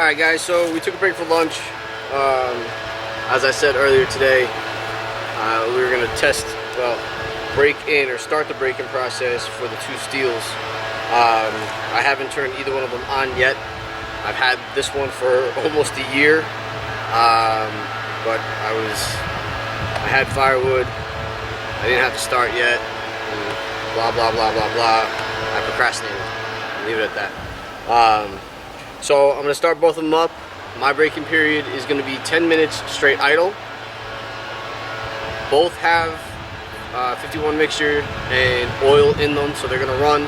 Alright guys, so we took a break for lunch. As I said earlier today, we were going to test, break in or start the break-in process for the two Stihls. I haven't turned either one of them on yet. I've had this one for almost a year, but I had firewood. I didn't have to start yet. And blah blah blah blah blah. I procrastinated. I'll leave it at that. So I'm going to start both of them up. My braking period is going to be 10 minutes straight idle. Both have 51 mixture and oil in them, so they're going to run.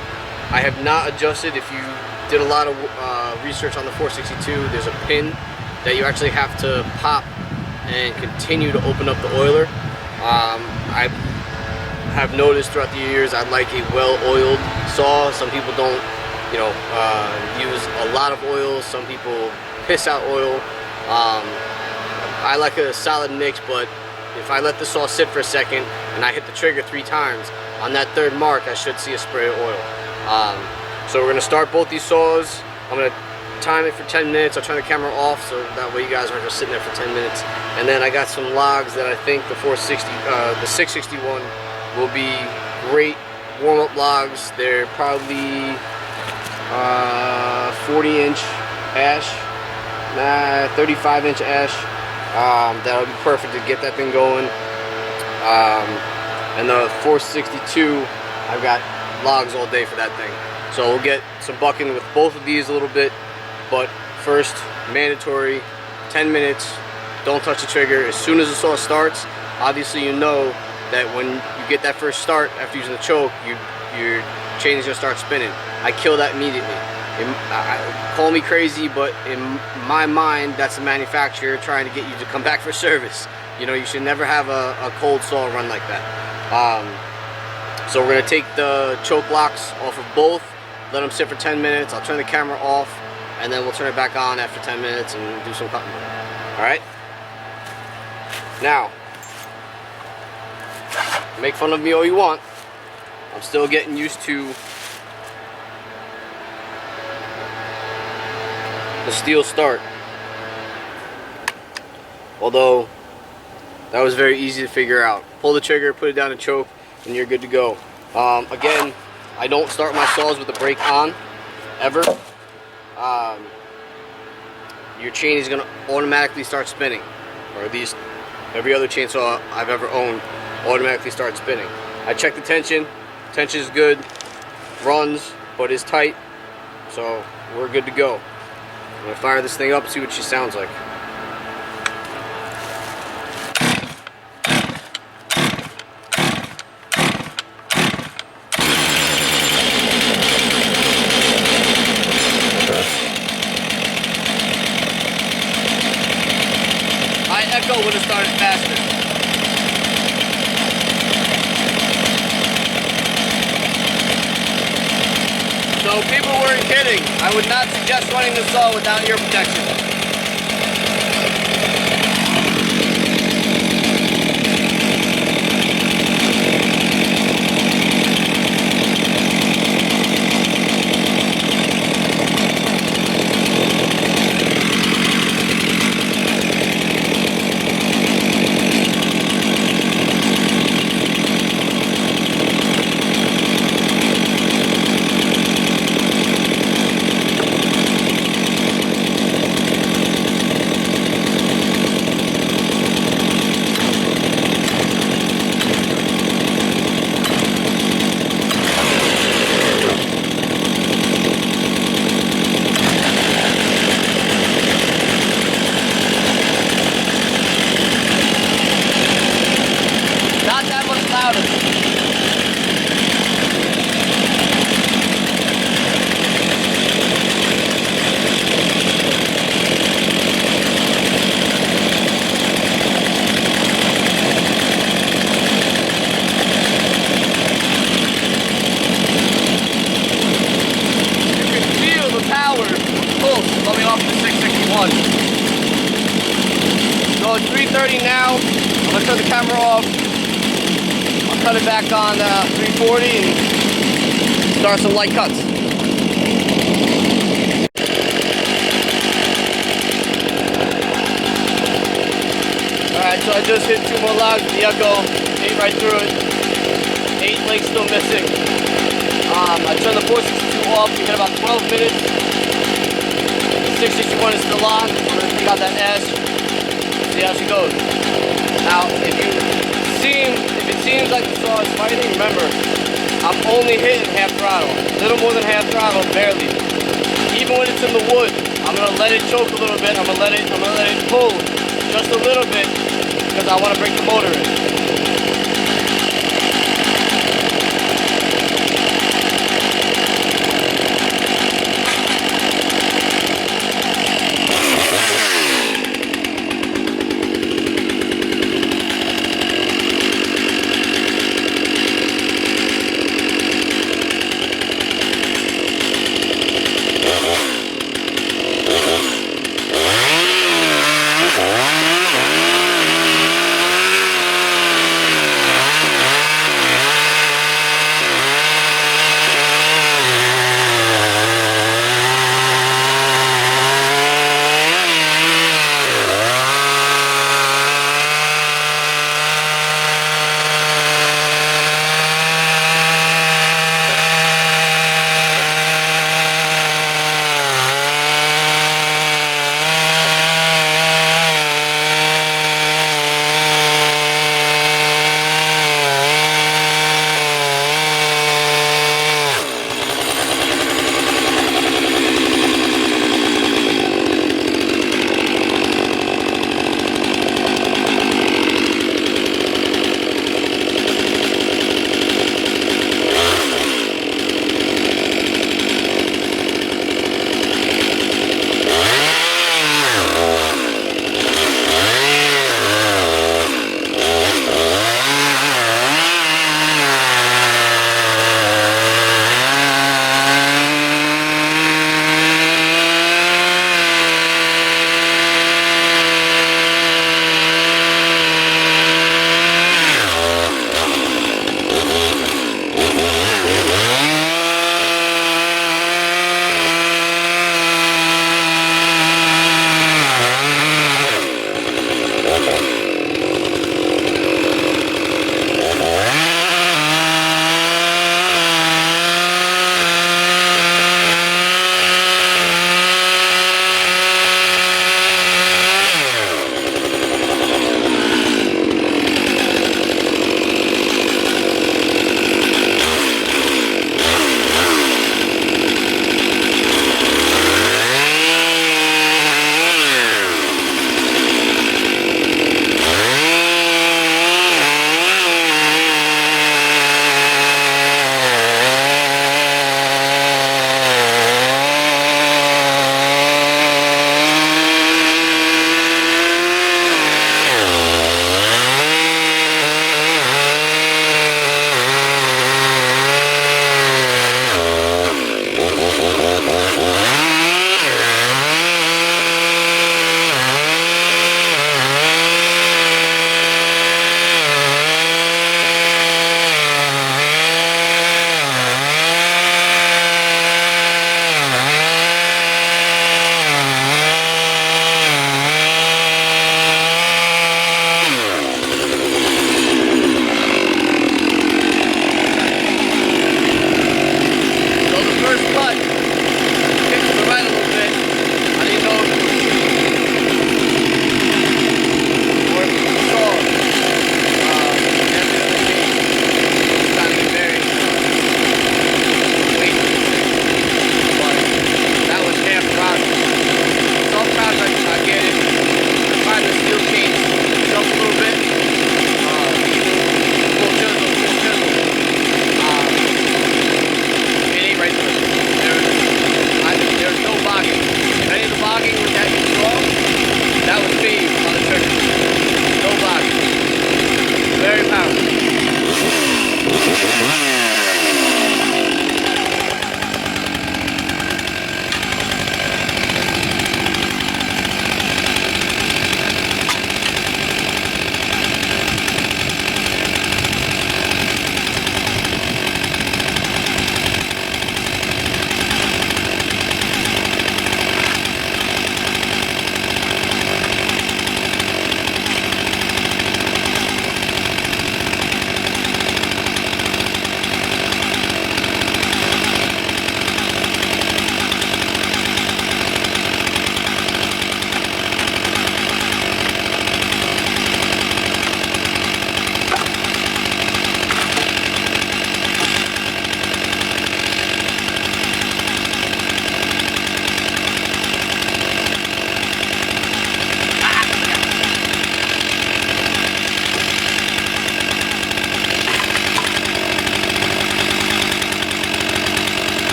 I have not adjusted. If you did a lot of research on the 462, there's a pin that you actually have to pop and continue to open up the oiler. I have noticed throughout the years I like a well-oiled saw. Some people don't, use a lot of oil. Some people piss out oil. I like a solid mix, but if I let the saw sit for a second and I hit the trigger 3 times, on that third mark I should see a spray of oil. So we're going to start both these saws. I'm going to time it for 10 minutes. I'll turn the camera off so that way you guys aren't just sitting there for 10 minutes. And then I got some logs that I think the 661 will be great warm-up logs. They're probably 40-inch ash, 35-inch ash. That'll be perfect to get that thing going. And the 462, I've got logs all day for that thing. So we'll get some bucking with both of these a little bit. But first, mandatory, 10 minutes, don't touch the trigger. As soon as the saw starts, obviously you know that when you get that first start after using the choke, your chain is going to start spinning. I kill that immediately. Call me crazy, but in my mind, that's the manufacturer trying to get you to come back for service. You should never have a cold saw run like that. So we're going to take the choke locks off of both, let them sit for 10 minutes. I'll turn the camera off, and then we'll turn it back on after 10 minutes and do some cutting. Alright? Now, make fun of me all you want. I'm still getting used to the Stihl start. Although, that was very easy to figure out. Pull the trigger, put it down and choke, and you're good to go. Again, I don't start my saws with the brake on, ever. Your chain is going to automatically start spinning. Or at least every other chainsaw I've ever owned automatically starts spinning. I check the tension. Tension is good. Runs, but is tight. So we're good to go. I'm going to fire this thing up, see what she sounds like. I echo would have started faster. So people weren't kidding. I would not suggest running the saw without ear protection. Coming off the 661. So it's 3:30 now. I'm gonna turn the camera off. I'll cut it back on 340 and start some light cuts. Alright, so I just hit 2 more logs with the Echo, ate right through it. 8 legs still missing. I turned the 462 off, we hit about 12 minutes. The 661 is still on, I'm gonna take out that ash, see how she goes. Now, if it seems like the saw is fighting, remember, I'm only hitting half throttle. A little more than half throttle, barely. Even when it's in the wood, I'm gonna let it choke a little bit, I'm gonna let it pull just a little bit, because I want to bring the motor in.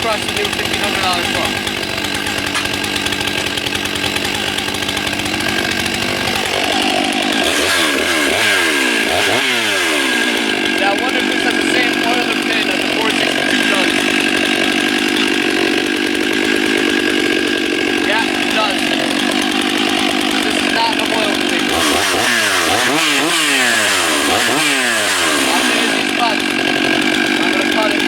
crush the new $1,500 saw. Now I wonder if this has the same oil and pin that the 462 does. Yeah, it does. This is not an oil pin. I'm gonna use these cuts. I'm gonna cut it.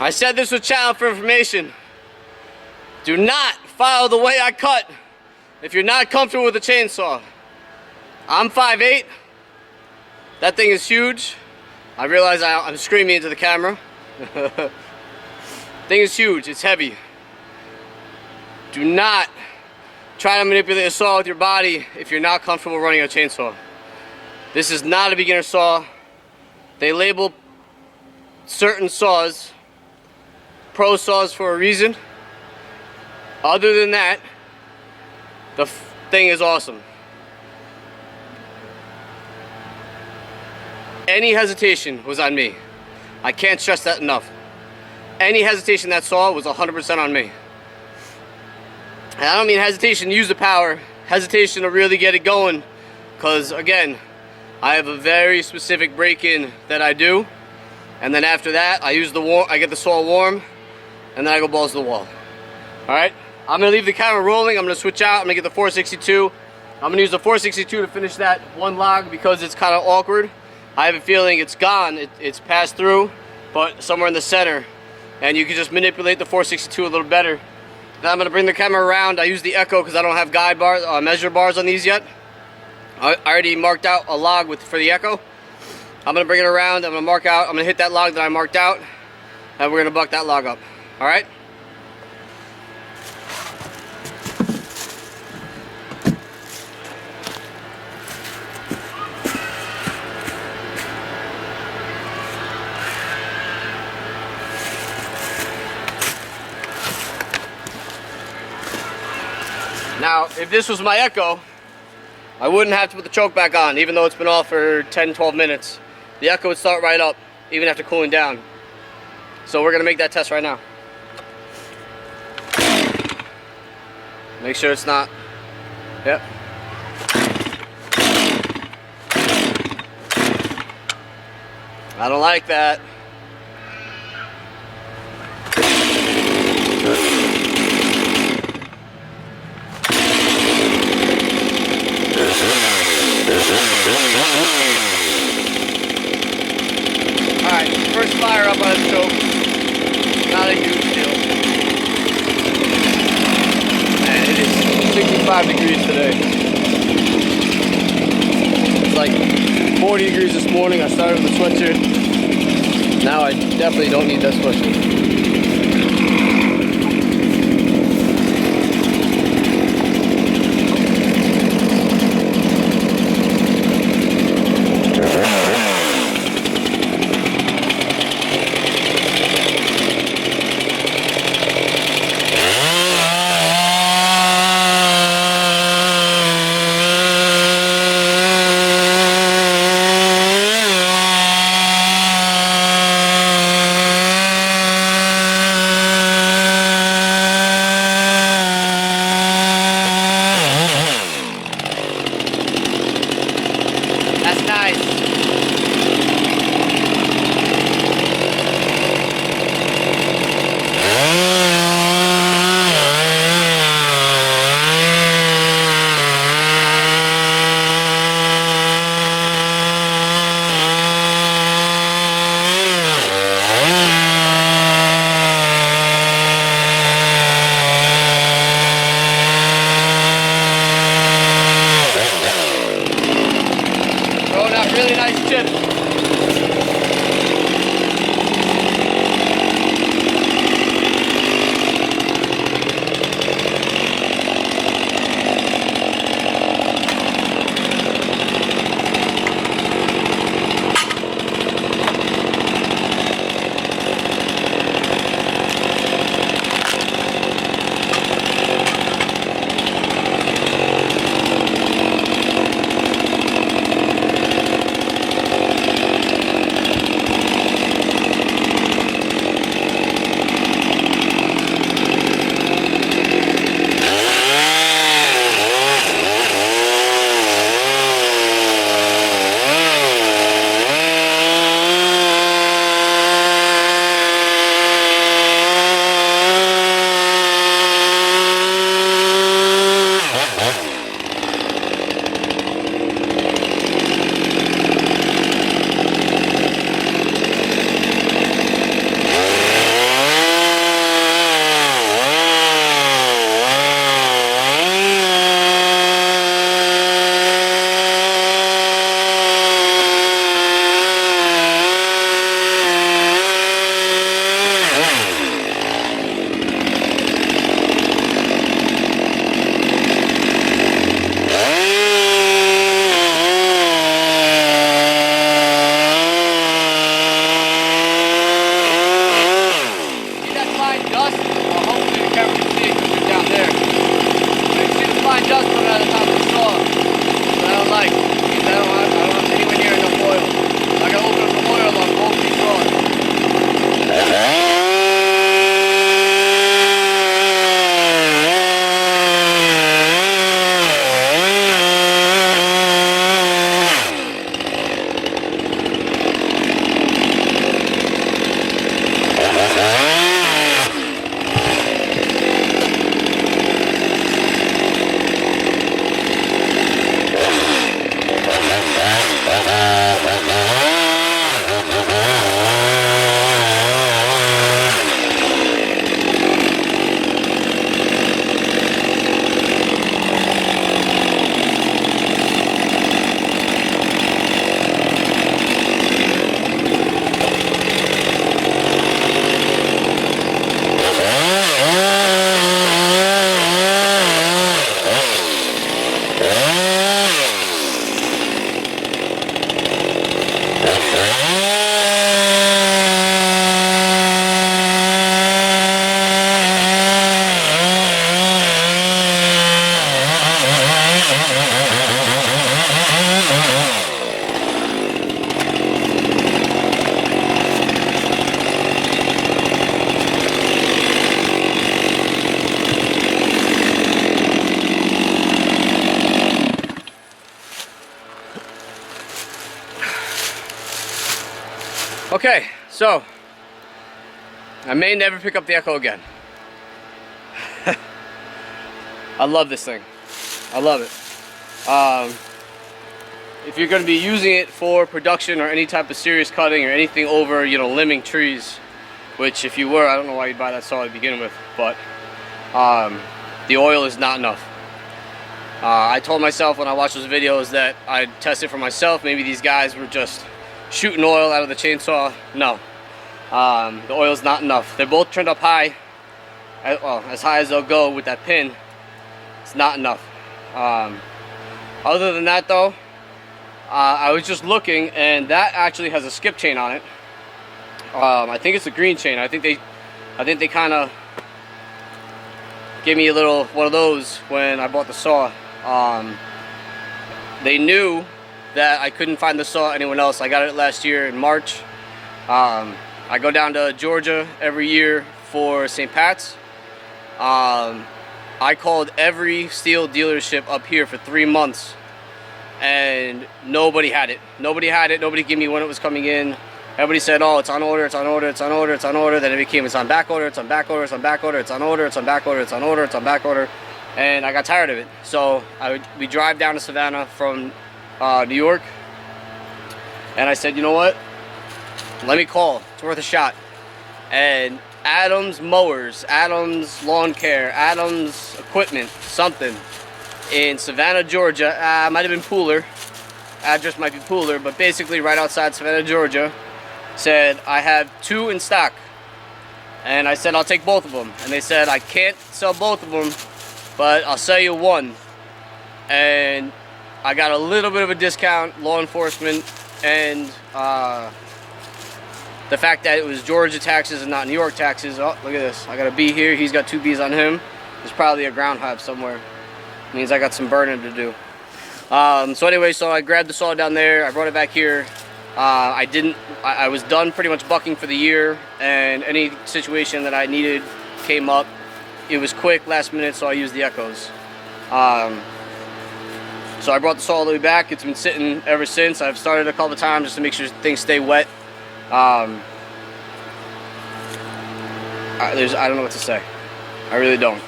I said this was channel for information. Do not follow the way I cut if you're not comfortable with a chainsaw. I'm 5'8". That thing is huge. I realize I'm screaming into the camera. Thing is huge, it's heavy. Do not try to manipulate a saw with your body if you're not comfortable running a chainsaw. This is not a beginner saw. They label certain saws pro saws for a reason. Other than that, the thing is awesome. Any hesitation was on me. I can't stress that enough. Any hesitation that saw was 100% on me. And I don't mean hesitation to use the power, hesitation to really get it going, because again, I have a very specific break-in that I do, and then after that, I get the saw warm, and then I go balls to the wall. All right, I'm gonna leave the camera rolling. I'm gonna switch out. I'm gonna get the 462. I'm gonna use the 462 to finish that one log because it's kind of awkward. I have a feeling it's gone. It's passed through, but somewhere in the center, and you can just manipulate the 462 a little better. Then I'm gonna bring the camera around. I use the Echo because I don't have guide bars, measure bars on these yet. I already marked out a log for the Echo. I'm gonna bring it around. I'm gonna hit that log that I marked out, and we're gonna buck that log up. All right. Now, if this was my Echo, I wouldn't have to put the choke back on, even though it's been off for 10-12 minutes. The Echo would start right up. even after cooling down. So we're gonna make that test right now. Make sure it's not. Yep. I don't like that. Alright, first fire up on the scope. Not a huge deal. Man, it is 65 degrees today. It's like 40 degrees this morning. I started with a sweatshirt. Now I definitely don't need that sweatshirt. That's nice. Throwing out really nice chips. Dust coming out of the top of the straw. But I don't like. Because I don't have anywhere near enough oil. So I gotta open up the oil on both these straws. Okay, so I may never pick up the Echo again. I love this thing. I love it. If you're going to be using it for production or any type of serious cutting or anything over, you know, limbing trees, which if you were, I don't know why you'd buy that saw to begin with, but the oil is not enough. I told myself when I watched those videos that I'd test it for myself. Maybe these guys were just shooting oil out of the chainsaw. No, the oil's not enough. They're both turned up high, well, as high as they'll go with that pin. It's not enough. Other than that though, I was just looking, and that actually has a skip chain on it. I think it's a green chain. I think they kind of gave me a little one of those when I bought the saw. They knew that I couldn't find the saw anywhere else. I got it last year in March. I go down to Georgia every year for St. Pat's. I called every Stihl dealership up here for 3 months, and nobody had it. Nobody had it. Nobody gave me when it was coming in. Everybody said, oh, it's on order, it's on order, it's on order, it's on order. Then it became, it's on back order, it's on back order, it's on back order, it's on order, it's on back order, it's on order, it's on back order. And I got tired of it. So we drive down to Savannah from New York. And I said, you know what? Let me call. It's worth a shot. And Adams Mowers, Adams Lawn Care, Adams Equipment, something, in Savannah, Georgia. Might have been Pooler. Address might be Pooler, but basically right outside Savannah, Georgia. Said, I have 2 in stock. And I said, I'll take both of them. And they said, I can't sell both of them, but I'll sell you one. And I got a little bit of a discount, law enforcement, and the fact that it was Georgia taxes and not New York taxes. Oh, look at this. I got a bee here. He's got 2 bees on him. There's probably a ground hive somewhere. Means I got some burning to do. So anyway, so I grabbed the saw down there. I brought it back here. I was done pretty much bucking for the year, and any situation that I needed came up. It was quick, last minute, so I used the Echoes. So I brought the saw all the way back. It's been sitting ever since. I've started a couple of times just to make sure things stay wet. I don't know what to say. I really don't.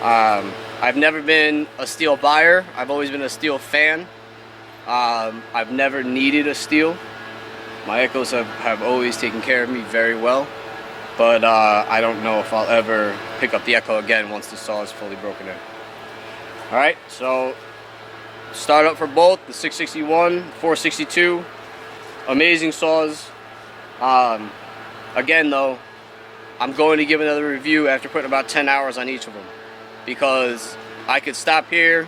I've never been a Stihl buyer. I've always been a Stihl fan. I've never needed a Stihl. My Echoes have always taken care of me very well. But I don't know if I'll ever pick up the Echo again once the saw is fully broken in. Alright, so start up for both, the 661, 462. Amazing saws. Again though, I'm going to give another review after putting about 10 hours on each of them. Because I could stop here,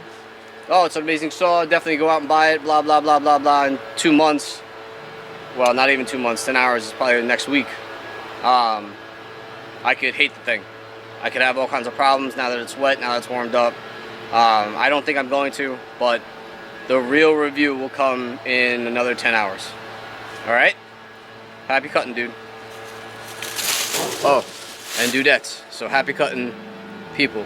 oh, it's an amazing saw, definitely go out and buy it, blah, blah, blah, blah, blah, in 2 months. Well, not even 2 months, 10 hours is probably next week. I could hate the thing. I could have all kinds of problems now that it's wet, now that it's warmed up. I don't think I'm going to, but the real review will come in another 10 hours. Alright? Happy cutting, dude. Oh, and dudettes. So happy cutting, people.